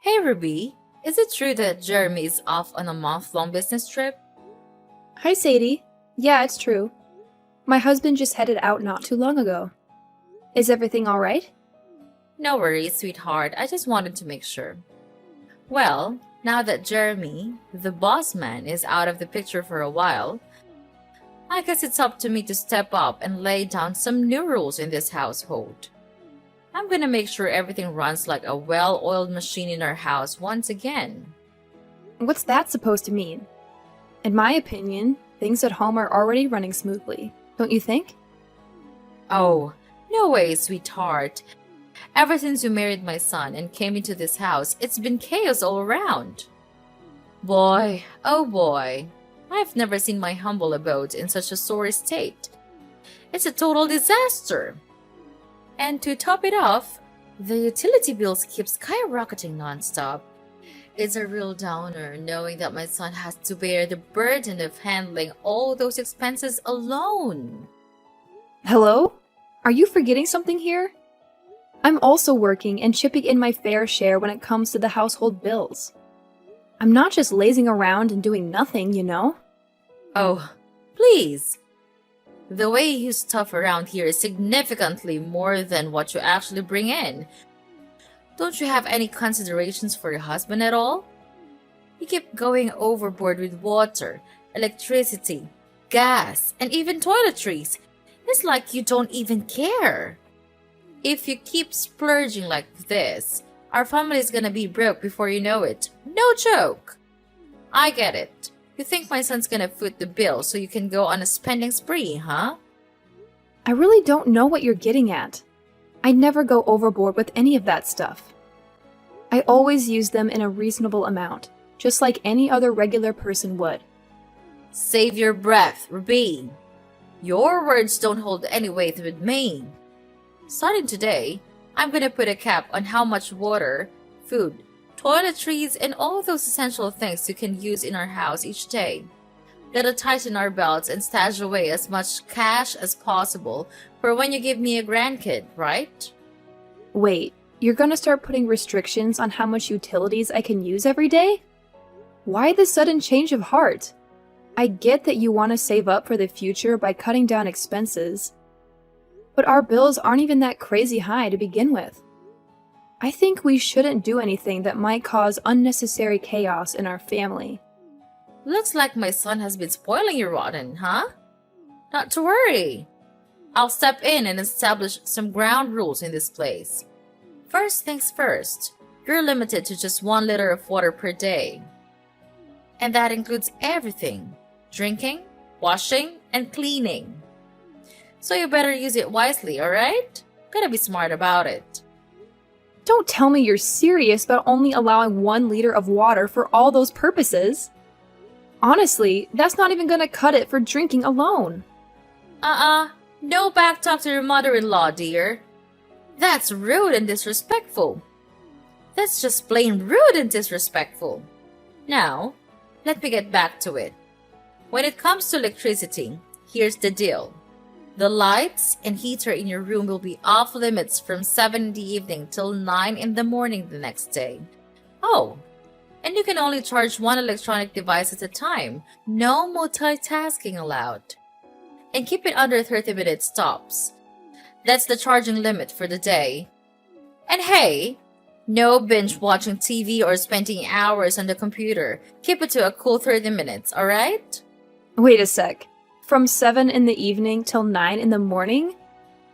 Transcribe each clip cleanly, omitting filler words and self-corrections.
Hey Ruby, is it true that Jeremy is off on a month-long business trip? Hi, Sadie. Yeah, it's true. My husband just headed out not too long ago. Is everything all right? No worries, sweetheart. I just wanted to make sure. Well, now that Jeremy, the boss man, is out of the picture for a while, I guess it's up to me to step up and lay down some new rules in this household. I'm gonna make sure everything runs like a well-oiled machine in our house once again. What's that supposed to mean? In my opinion, things at home are already running smoothly, don't you think? Oh, no way, sweetheart. Ever since you married my son and came into this house, it's been chaos all around. Boy, oh boy, I've never seen my humble abode in such a sorry state. It's a total disaster. And to top it off, the utility bills keep skyrocketing nonstop. It's a real downer knowing that my son has to bear the burden of handling all those expenses alone. Hello? Are you forgetting something here? I'm also working and chipping in my fair share when it comes to the household bills. I'm not just lazing around and doing nothing, you know? Oh, please. The way you use stuff around here is significantly more than what you actually bring in. Don't you have any considerations for your husband at all? You keep going overboard with water, electricity, gas, and even toiletries. It's like you don't even care. If you keep splurging like this, our family is gonna be broke before you know it. No joke. I get it. You think my son's gonna foot the bill so you can go on a spending spree, huh? I really don't know what you're getting at. I never go overboard with any of that stuff. I always use them in a reasonable amount, just like any other regular person would. Save your breath, Ruby. Your words don't hold any weight with me. Starting today, I'm gonna put a cap on how much water, food, toiletries, and all those essential things you can use in our house each day. Gotta tighten our belts and stash away as much cash as possible for when you give me a grandkid, right? Wait, you're gonna start putting restrictions on how much utilities I can use every day? Why the sudden change of heart? I get that you want to save up for the future by cutting down expenses, but our bills aren't even that crazy high to begin with. I think we shouldn't do anything that might cause unnecessary chaos in our family. Looks like my son has been spoiling you rotten, huh? Not to worry. I'll step in and establish some ground rules in this place. First things first, you're limited to just 1 liter of water per day. And that includes everything: drinking, washing, and cleaning. So you better use it wisely, alright? Gotta be smart about it. Don't tell me you're serious about only allowing 1 liter of water for all those purposes. Honestly, that's not even gonna cut it for drinking alone. No back talk to your mother-in-law, dear. That's rude and disrespectful. That's just plain rude and disrespectful. Now, let me get back to it. When it comes to electricity, here's the deal. The lights and heater in your room will be off limits from 7 in the evening till 9 in the morning the next day. Oh, and you can only charge one electronic device at a time. No multitasking allowed. And keep it under 30-minute stops. That's the charging limit for the day. And hey, no binge watching TV or spending hours on the computer. Keep it to a cool 30 minutes, alright? Wait a sec. From 7 in the evening till 9 in the morning?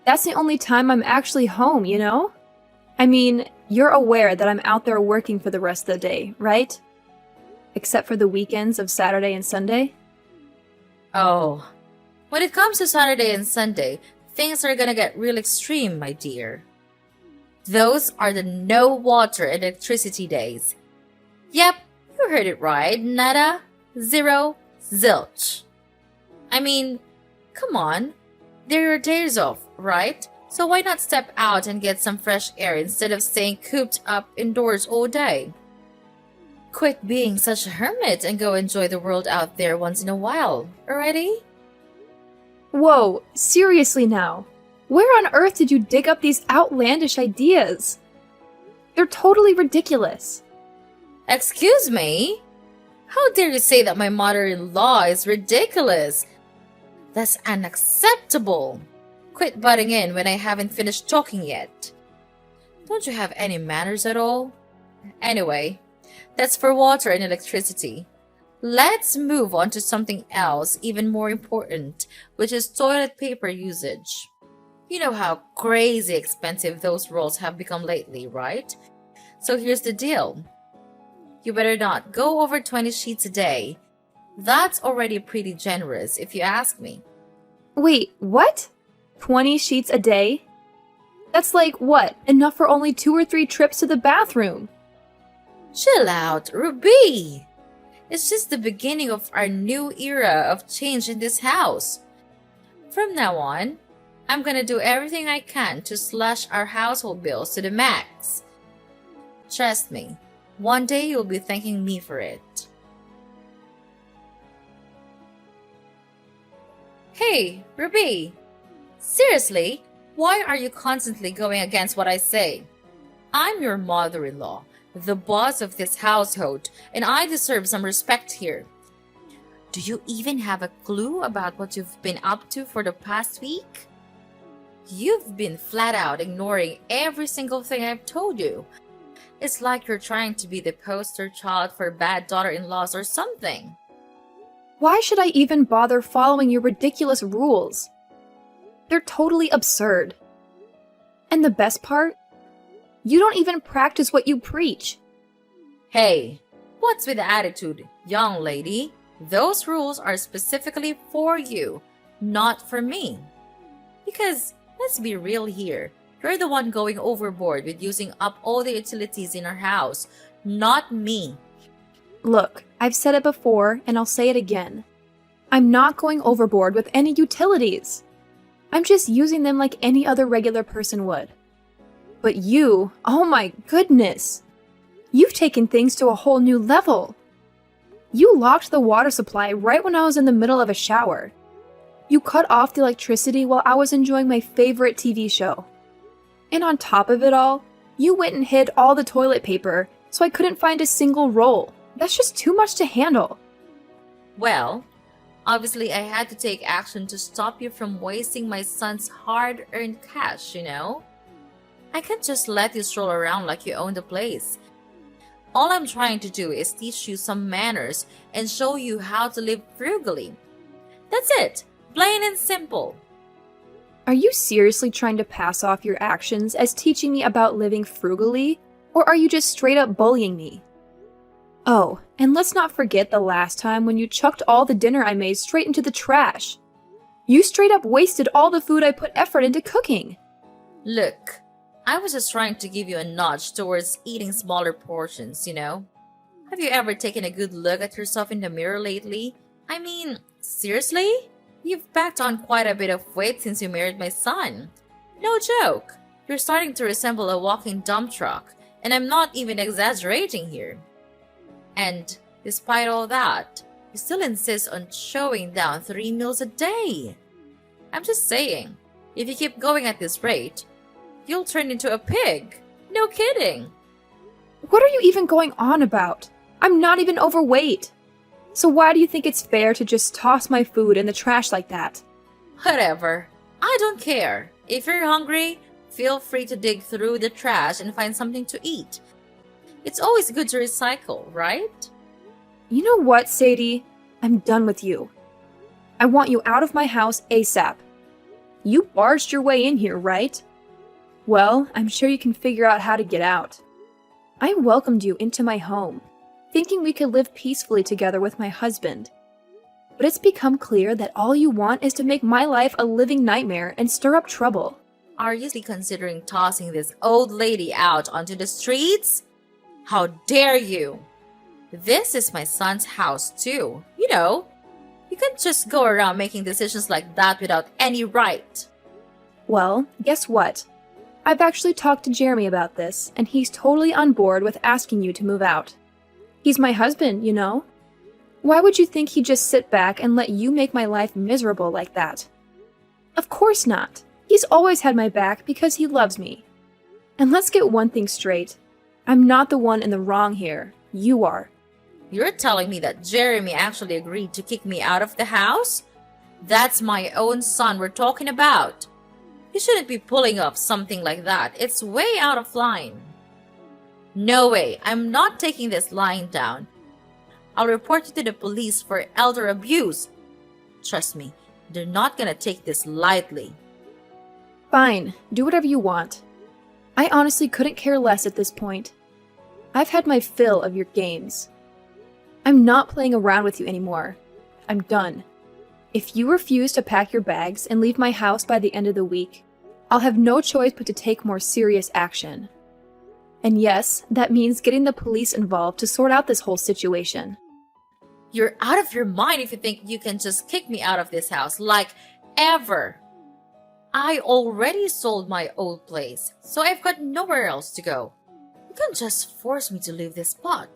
That's the only time I'm actually home, you know? I mean, you're aware that I'm out there working for the rest of the day, right? Except for the weekends of Saturday and Sunday? Oh, when it comes to Saturday and Sunday, things are gonna get real extreme, my dear. Those are the no water and electricity days. Yep, you heard it right. Nada, zero, zilch. I mean, come on. They're your days off, right? So why not step out and get some fresh air instead of staying cooped up indoors all day? Quit being such a hermit and go enjoy the world out there once in a while, alrighty? Whoa, seriously now. Where on earth did you dig up these outlandish ideas? They're totally ridiculous. Excuse me? How dare you say that my mother-in-law is ridiculous? That's unacceptable. Quit butting in when I haven't finished talking yet. Don't you have any manners at all? Anyway, that's for water and electricity. Let's move on to something else even more important, which is toilet paper usage. You know how crazy expensive those rolls have become lately, right? So here's the deal. You better not go over 20 sheets a day. That's already pretty generous, if you ask me. Wait, what? 20 sheets a day? That's like, what, enough for only 2 or 3 trips to the bathroom? Chill out, Ruby! It's just the beginning of our new era of change in this house. From now on, I'm gonna do everything I can to slash our household bills to the max. Trust me, one day you'll be thanking me for it. Hey, Ruby! Seriously, why are you constantly going against what I say? I'm your mother-in-law, the boss of this household, and I deserve some respect here. Do you even have a clue about what you've been up to for the past week? You've been flat out ignoring every single thing I've told you. It's like you're trying to be the poster child for bad daughter-in-laws or something. Why should I even bother following your ridiculous rules? They're totally absurd. And the best part? You don't even practice what you preach. Hey, what's with the attitude, young lady? Those rules are specifically for you, not for me. Because, let's be real here, you're the one going overboard with using up all the utilities in our house, not me. Look, I've said it before, and I'll say it again. I'm not going overboard with any utilities. I'm just using them like any other regular person would. But you, oh my goodness! You've taken things to a whole new level. You locked the water supply right when I was in the middle of a shower. You cut off the electricity while I was enjoying my favorite TV show. And on top of it all, you went and hid all the toilet paper so I couldn't find a single roll. That's just too much to handle. Well, obviously I had to take action to stop you from wasting my son's hard-earned cash, you know? I can't just let you stroll around like you own the place. All I'm trying to do is teach you some manners and show you how to live frugally. That's it, plain and simple. Are you seriously trying to pass off your actions as teaching me about living frugally, or are you just straight up bullying me? Oh, and let's not forget the last time when you chucked all the dinner I made straight into the trash. You straight up wasted all the food I put effort into cooking. Look, I was just trying to give you a nudge towards eating smaller portions, you know? Have you ever taken a good look at yourself in the mirror lately? I mean, seriously? You've packed on quite a bit of weight since you married my son. No joke. You're starting to resemble a walking dump truck, and I'm not even exaggerating here. And despite all that, you still insist on chowing down 3 meals a day. I'm just saying, if you keep going at this rate, you'll turn into a pig. No kidding. What are you even going on about? I'm not even overweight. So why do you think it's fair to just toss my food in the trash like that? Whatever. I don't care. If you're hungry, feel free to dig through the trash and find something to eat. It's always good to recycle, right? You know what, Sadie? I'm done with you. I want you out of my house ASAP. You barged your way in here, right? Well, I'm sure you can figure out how to get out. I welcomed you into my home, thinking we could live peacefully together with my husband. But it's become clear that all you want is to make my life a living nightmare and stir up trouble. Are you considering tossing this old lady out onto the streets? How dare you! This is my son's house too. You know, you can't just go around making decisions like that without any right. Well, guess what? I've actually talked to Jeremy about this, and he's totally on board with asking you to move out. He's my husband, you know? Why would you think he'd just sit back and let you make my life miserable like that? Of course not. He's always had my back because he loves me. And let's get one thing straight. I'm not the one in the wrong here. You are. You're telling me that Jeremy actually agreed to kick me out of the house? That's my own son we're talking about. You shouldn't be pulling up something like that. It's way out of line. No way. I'm not taking this lying down. I'll report you to the police for elder abuse. Trust me, they're not gonna take this lightly. Fine, do whatever you want. I honestly couldn't care less at this point. I've had my fill of your games. I'm not playing around with you anymore. I'm done. If you refuse to pack your bags and leave my house by the end of the week, I'll have no choice but to take more serious action. And yes, that means getting the police involved to sort out this whole situation. You're out of your mind if you think you can just kick me out of this house, like ever. I already sold my old place, so I've got nowhere else to go. You can't just force me to leave this spot.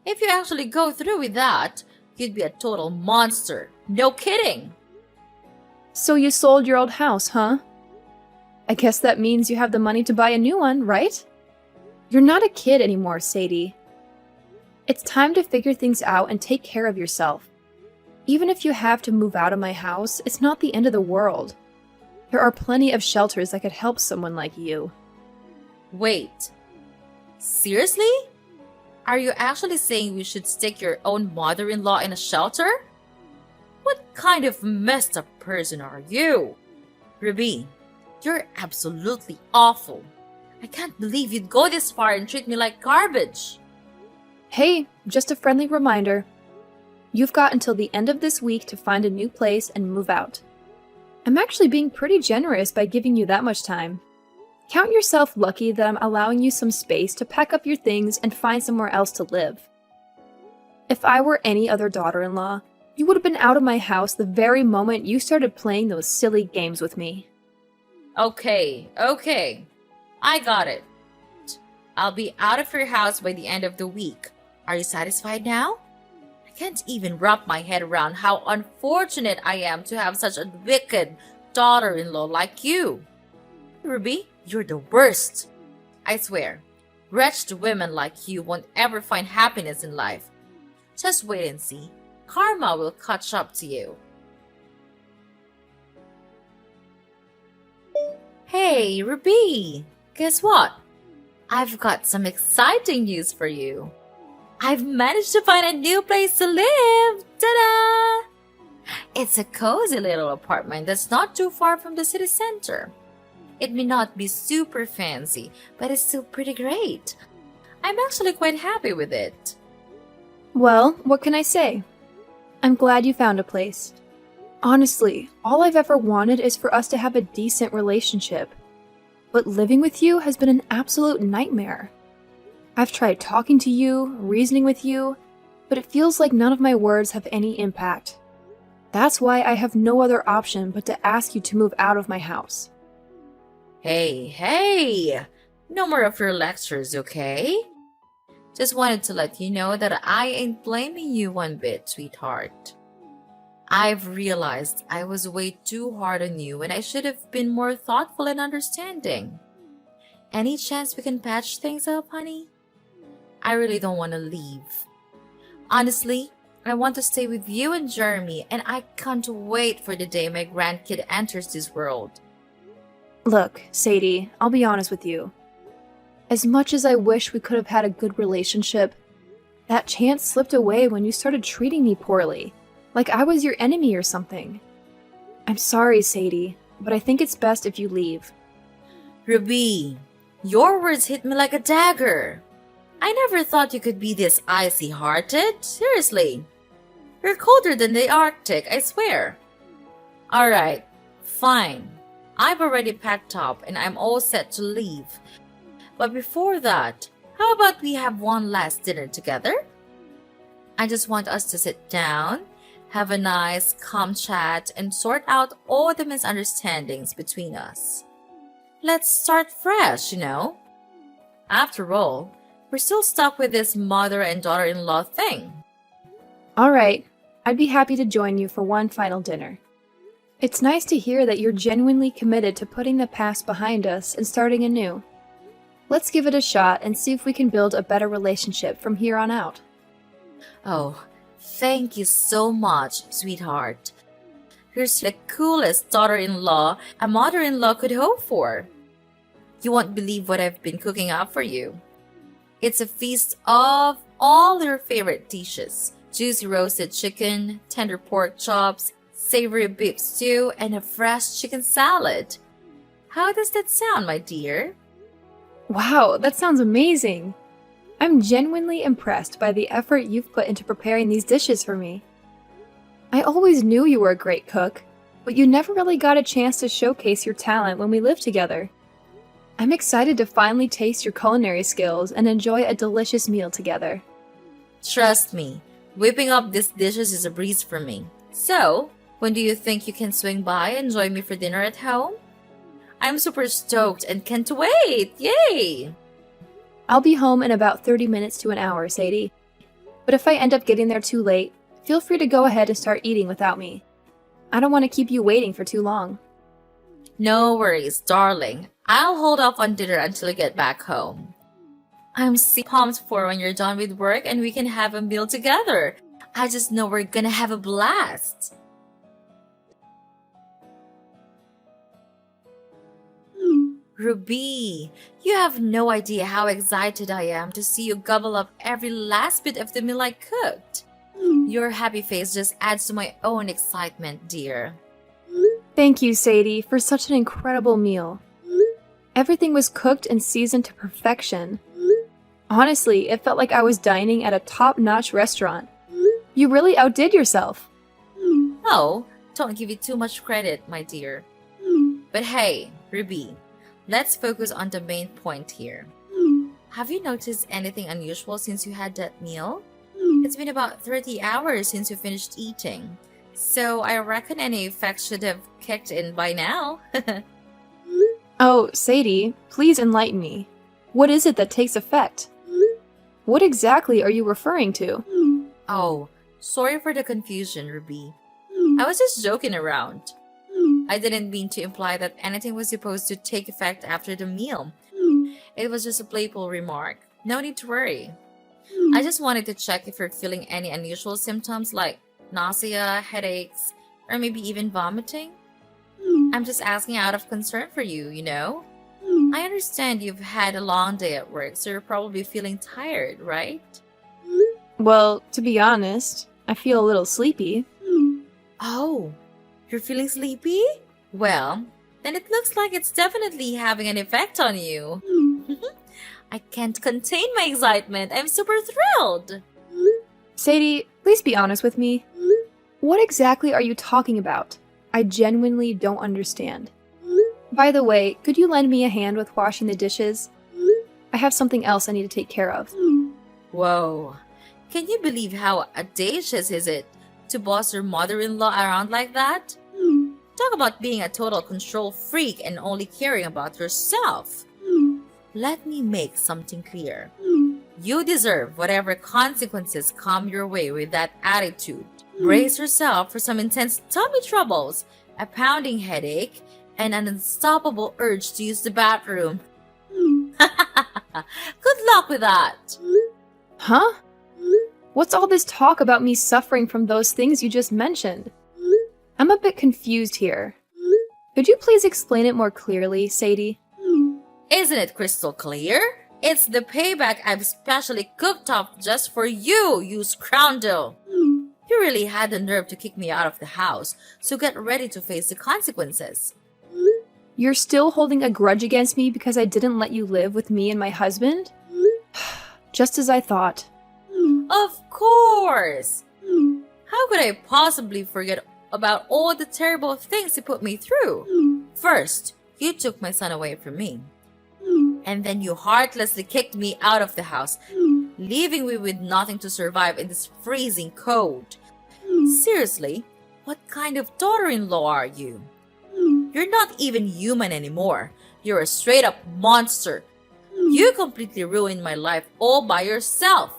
If you actually go through with that, you'd be a total monster. No kidding. So you sold your old house, huh? I guess that means you have the money to buy a new one, right? You're not a kid anymore, Sadie. It's time to figure things out and take care of yourself. Even if you have to move out of my house, it's not the end of the world. There are plenty of shelters that could help someone like you. Wait. Seriously? Are you actually saying we should stick your own mother-in-law in a shelter? What kind of messed up person are you? Ruby, you're absolutely awful. I can't believe you'd go this far and treat me like garbage. Hey, just a friendly reminder. You've got until the end of this week to find a new place and move out. I'm actually being pretty generous by giving you that much time. Count yourself lucky that I'm allowing you some space to pack up your things and find somewhere else to live. If I were any other daughter-in-law, you would have been out of my house the very moment you started playing those silly games with me. Okay. I got it. I'll be out of your house by the end of the week. Are you satisfied now? I can't even wrap my head around how unfortunate I am to have such a wicked daughter-in-law like you. Ruby, you're the worst. I swear, wretched women like you won't ever find happiness in life. Just wait and see. Karma will catch up to you. Hey, Ruby! Guess what? I've got some exciting news for you. I've managed to find a new place to live! Ta-da! It's a cozy little apartment that's not too far from the city center. It may not be super fancy, but it's still pretty great. I'm actually quite happy with it. Well, what can I say? I'm glad you found a place. Honestly, all I've ever wanted is for us to have a decent relationship. But living with you has been an absolute nightmare. I've tried talking to you, reasoning with you, but it feels like none of my words have any impact. That's why I have no other option but to ask you to move out of my house. Hey! No more of your lectures, okay? Just wanted to let you know that I ain't blaming you one bit, sweetheart. I've realized I was way too hard on you and I should have been more thoughtful and understanding. Any chance we can patch things up, honey? I really don't want to leave. Honestly, I want to stay with you and Jeremy, and I can't wait for the day my grandkid enters this world. Look, Sadie, I'll be honest with you. As much as I wish we could have had a good relationship, that chance slipped away when you started treating me poorly, like I was your enemy or something. I'm sorry, Sadie, but I think it's best if you leave. Ruby, your words hit me like a dagger. I never thought you could be this icy-hearted. Seriously. You're colder than the Arctic, I swear. Alright, fine. I've already packed up and I'm all set to leave. But before that, how about we have one last dinner together? I just want us to sit down, have a nice, calm chat, and sort out all the misunderstandings between us. Let's start fresh, you know? After all, we're still stuck with this mother and daughter-in-law thing. All right, I'd be happy to join you for one final dinner. It's nice to hear that you're genuinely committed to putting the past behind us and starting anew. Let's give it a shot and see if we can build a better relationship from here on out. Oh, thank you so much, sweetheart. You're the coolest daughter-in-law a mother-in-law could hope for. You won't believe what I've been cooking up for you. It's a feast of all your favorite dishes. Juicy roasted chicken, tender pork chops, savory beef stew, and a fresh chicken salad. How does that sound, my dear? Wow, that sounds amazing! I'm genuinely impressed by the effort you've put into preparing these dishes for me. I always knew you were a great cook, but you never really got a chance to showcase your talent when we lived together. I'm excited to finally taste your culinary skills and enjoy a delicious meal together. Trust me, whipping up these dishes is a breeze for me. So, when do you think you can swing by and join me for dinner at home? I'm super stoked and can't wait! Yay! I'll be home in about 30 minutes to an hour, Sadie. But if I end up getting there too late, feel free to go ahead and start eating without me. I don't want to keep you waiting for too long. No worries, darling. I'll hold off on dinner until you get back home. I'm so pumped for when you're done with work and we can have a meal together. I just know we're gonna have a blast. Ruby, you have no idea how excited I am to see you gobble up every last bit of the meal I cooked. Your happy face just adds to my own excitement, dear. Thank you, Sadie, for such an incredible meal. Everything was cooked and seasoned to perfection. Honestly, it felt like I was dining at a top-notch restaurant. You really outdid yourself. Oh, don't give you too much credit, my dear. But hey, Ruby, let's focus on the main point here. Have you noticed anything unusual since you had that meal? It's been about 30 hours since you finished eating, so I reckon any effects should have kicked in by now. Oh, Sadie, please enlighten me. What is it that takes effect? What exactly are you referring to? Oh, sorry for the confusion, Ruby. I was just joking around. I didn't mean to imply that anything was supposed to take effect after the meal. It was just a playful remark. No need to worry. I just wanted to check if you're feeling any unusual symptoms like nausea, headaches, or maybe even vomiting. I'm just asking out of concern for you, you know? I understand you've had a long day at work, so you're probably feeling tired, right? Well, to be honest, I feel a little sleepy. Oh, you're feeling sleepy? Well, then it looks like it's definitely having an effect on you. I can't contain my excitement. I'm super thrilled. Sadie, please be honest with me. What exactly are you talking about? I genuinely don't understand. By the way, could you lend me a hand with washing the dishes? I have something else I need to take care of. Whoa. Can you believe how audacious is it to boss your mother-in-law around like that? Talk about being a total control freak and only caring about yourself. Let me make something clear. You deserve whatever consequences come your way with that attitude. Brace yourself for some intense tummy troubles, a pounding headache, and an unstoppable urge to use the bathroom. Good luck with that. Huh? What's all this talk about me suffering from those things you just mentioned? I'm a bit confused here. Could you please explain it more clearly, Sadie? Isn't it crystal clear? It's the payback I've specially cooked up just for you, you scoundrel. You really had the nerve to kick me out of the house, so get ready to face the consequences. You're still holding a grudge against me because I didn't let you live with me and my husband? Just as I thought. Of course! How could I possibly forget about all the terrible things you put me through? First, you took my son away from me. And then you heartlessly kicked me out of the house, leaving me with nothing to survive in this freezing cold. Seriously, what kind of daughter-in-law are you? You're not even human anymore. You're a straight-up monster. You completely ruined my life all by yourself.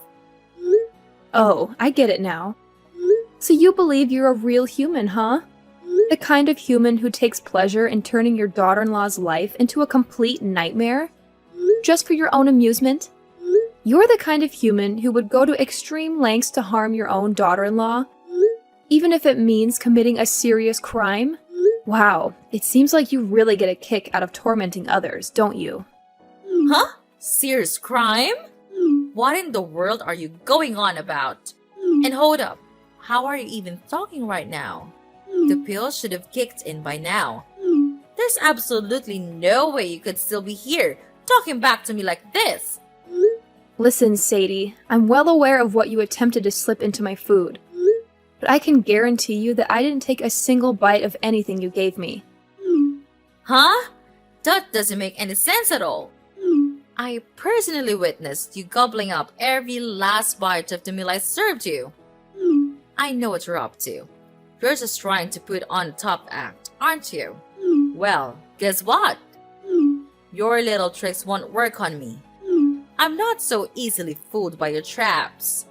Oh, I get it now. So you believe you're a real human, huh? The kind of human who takes pleasure in turning your daughter-in-law's life into a complete nightmare? Just for your own amusement? You're the kind of human who would go to extreme lengths to harm your own daughter-in-law, even if it means committing a serious crime? Wow, it seems like you really get a kick out of tormenting others, don't you? Huh? Serious crime? What in the world are you going on about? And hold up, how are you even talking right now? The pill should have kicked in by now. There's absolutely no way you could still be here, talking back to me like this. Listen, Sadie, I'm well aware of what you attempted to slip into my food. But I can guarantee you that I didn't take a single bite of anything you gave me. Huh? That doesn't make any sense at all. I personally witnessed you gobbling up every last bite of the meal I served you. I know what you're up to. You're just trying to put on a top act, aren't you? Well, guess what? Your little tricks won't work on me. I'm not so easily fooled by your traps.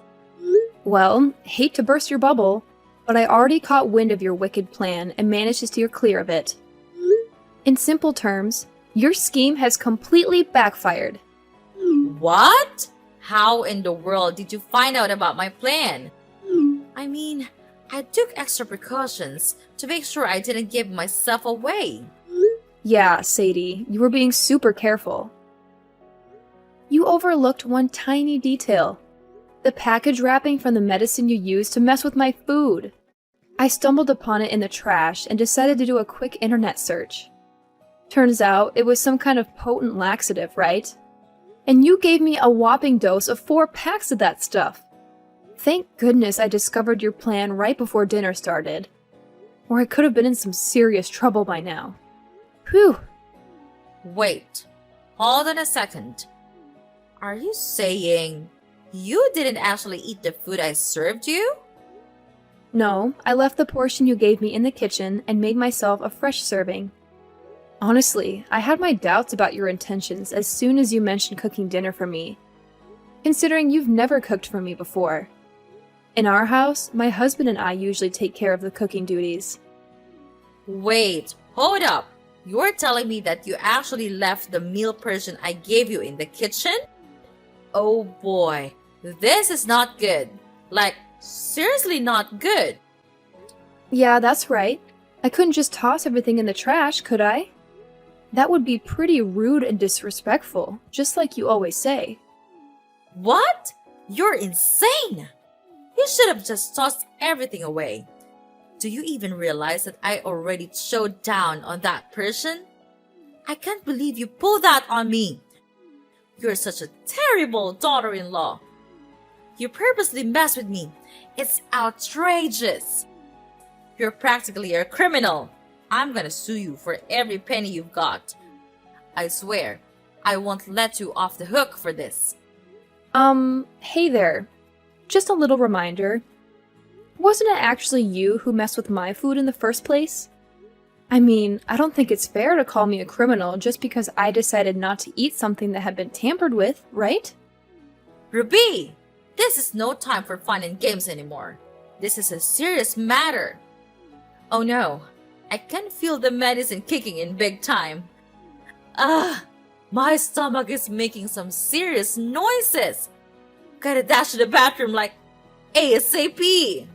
Well, hate to burst your bubble, but I already caught wind of your wicked plan and managed to steer clear of it. In simple terms, your scheme has completely backfired. What? How in the world did you find out about my plan? I mean, I took extra precautions to make sure I didn't give myself away. Yeah, Sadie, you were being super careful. You overlooked one tiny detail. The package wrapping from the medicine you used to mess with my food. I stumbled upon it in the trash and decided to do a quick internet search. Turns out it was some kind of potent laxative, right? And you gave me a whopping dose of 4 packs of that stuff. Thank goodness I discovered your plan right before dinner started. Or I could have been in some serious trouble by now. Whew. Wait, hold on a second. Are you saying you didn't actually eat the food I served you? No, I left the portion you gave me in the kitchen and made myself a fresh serving. Honestly, I had my doubts about your intentions as soon as you mentioned cooking dinner for me, considering you've never cooked for me before. In our house, my husband and I usually take care of the cooking duties. Wait, hold up. You're telling me that you actually left the meal portion I gave you in the kitchen? Oh boy, this is not good. Like, seriously not good. Yeah, that's right. I couldn't just toss everything in the trash, could I? That would be pretty rude and disrespectful, just like you always say. What? You're insane! You should have just tossed everything away. Do you even realize that I already chowed down on that person? I can't believe you pulled that on me. You're such a terrible daughter-in-law. You purposely mess with me. It's outrageous. You're practically a criminal. I'm gonna sue you for every penny you've got. I swear, I won't let you off the hook for this. Hey there. Just a little reminder. Wasn't it actually you who messed with my food in the first place? I mean, I don't think it's fair to call me a criminal just because I decided not to eat something that had been tampered with, right? Ruby, this is no time for fun and games anymore. This is a serious matter. Oh no, I can feel the medicine kicking in big time. My stomach is making some serious noises. Gotta dash to the bathroom like ASAP.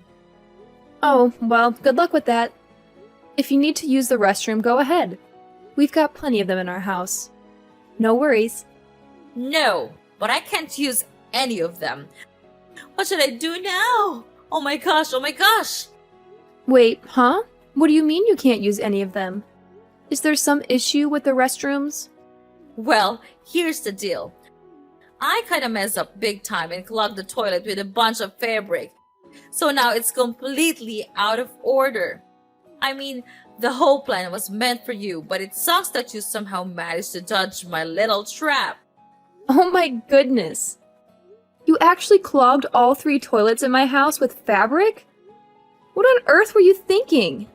Oh, well, good luck with that. If you need to use the restroom, go ahead. We've got plenty of them in our house. No worries. No, but I can't use any of them. What should I do now? Oh my gosh, oh my gosh. Wait, huh? What do you mean you can't use any of them? Is there some issue with the restrooms? Well, here's the deal. I kinda messed up big time and clogged the toilet with a bunch of fabric. So now it's completely out of order. I mean, the whole plan was meant for you, but it sucks that you somehow managed to dodge my little trap. Oh my goodness. You actually clogged all 3 toilets in my house with fabric? What on earth were you thinking?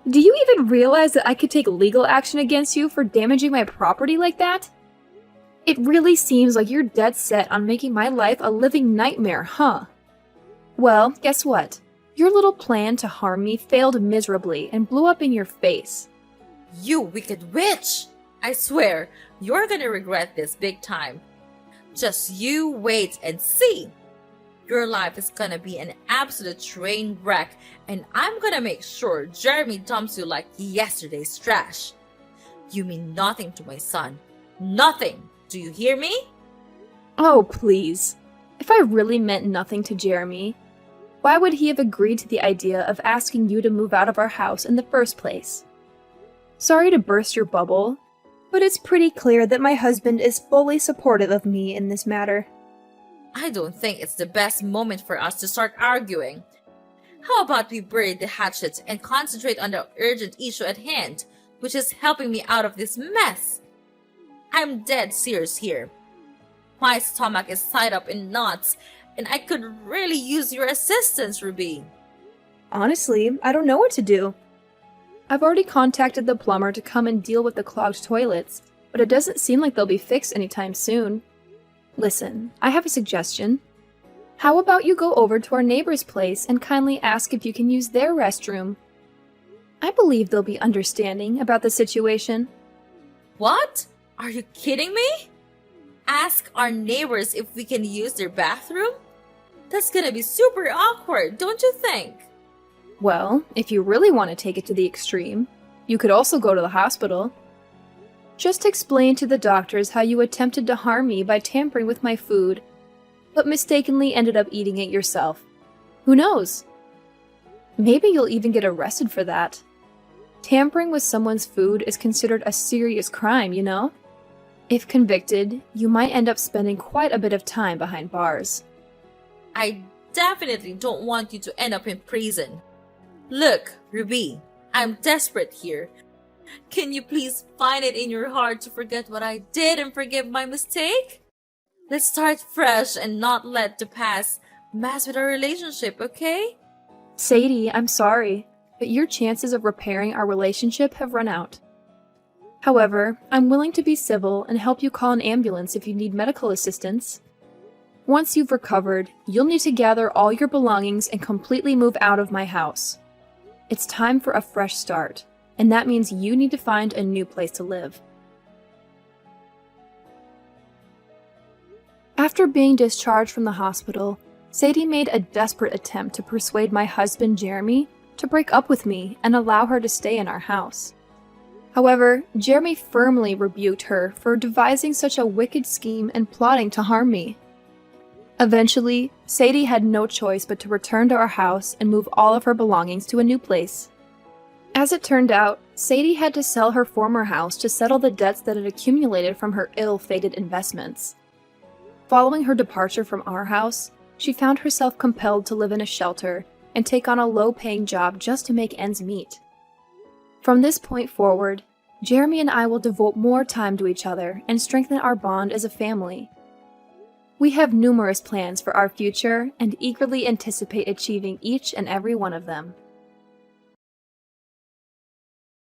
Do you even realize that I could take legal action against you for damaging my property like that? It really seems like you're dead set on making my life a living nightmare, huh? Well, guess what? Your little plan to harm me failed miserably and blew up in your face. You wicked witch! I swear, You're gonna regret this big time. Just you wait and see. Your life is gonna be an absolute train wreck, and I'm gonna make sure Jeremy dumps you like yesterday's trash. You mean nothing to my son. Nothing. Do you hear me? Oh, please. If I really meant nothing to Jeremy, why would he have agreed to the idea of asking you to move out of our house in the first place? Sorry to burst your bubble, but it's pretty clear that my husband is fully supportive of me in this matter. I don't think it's the best moment for us to start arguing. How about we bury the hatchet and concentrate on the urgent issue at hand, which is helping me out of this mess? I'm dead serious here. My stomach is tied up in knots, and I could really use your assistance, Ruby. Honestly, I don't know what to do. I've already contacted the plumber to come and deal with the clogged toilets, but it doesn't seem like they'll be fixed anytime soon. Listen, I have a suggestion. How about you go over to our neighbor's place and kindly ask if you can use their restroom? I believe they'll be understanding about the situation. What? Are you kidding me? Ask our neighbors if we can use their bathroom? That's gonna be super awkward, don't you think? Well, if you really want to take it to the extreme, you could also go to the hospital. Just explain to the doctors how you attempted to harm me by tampering with my food, but mistakenly ended up eating it yourself. Who knows? Maybe you'll even get arrested for that. Tampering with someone's food is considered a serious crime, you know? If convicted, you might end up spending quite a bit of time behind bars. I definitely don't want you to end up in prison. Look, Ruby, I'm desperate here. Can you please find it in your heart to forget what I did and forgive my mistake? Let's start fresh and not let the past mess with our relationship, okay? Sadie, I'm sorry, but your chances of repairing our relationship have run out. However, I'm willing to be civil and help you call an ambulance if you need medical assistance. Once you've recovered, you'll need to gather all your belongings and completely move out of my house. It's time for a fresh start, and that means you need to find a new place to live. After being discharged from the hospital, Sadie made a desperate attempt to persuade my husband Jeremy to break up with me and allow her to stay in our house. However, Jeremy firmly rebuked her for devising such a wicked scheme and plotting to harm me. Eventually, Sadie had no choice but to return to our house and move all of her belongings to a new place. As it turned out, Sadie had to sell her former house to settle the debts that had accumulated from her ill-fated investments. Following her departure from our house, she found herself compelled to live in a shelter and take on a low-paying job just to make ends meet. From this point forward, Jeremy and I will devote more time to each other and strengthen our bond as a family. We have numerous plans for our future and eagerly anticipate achieving each and every one of them.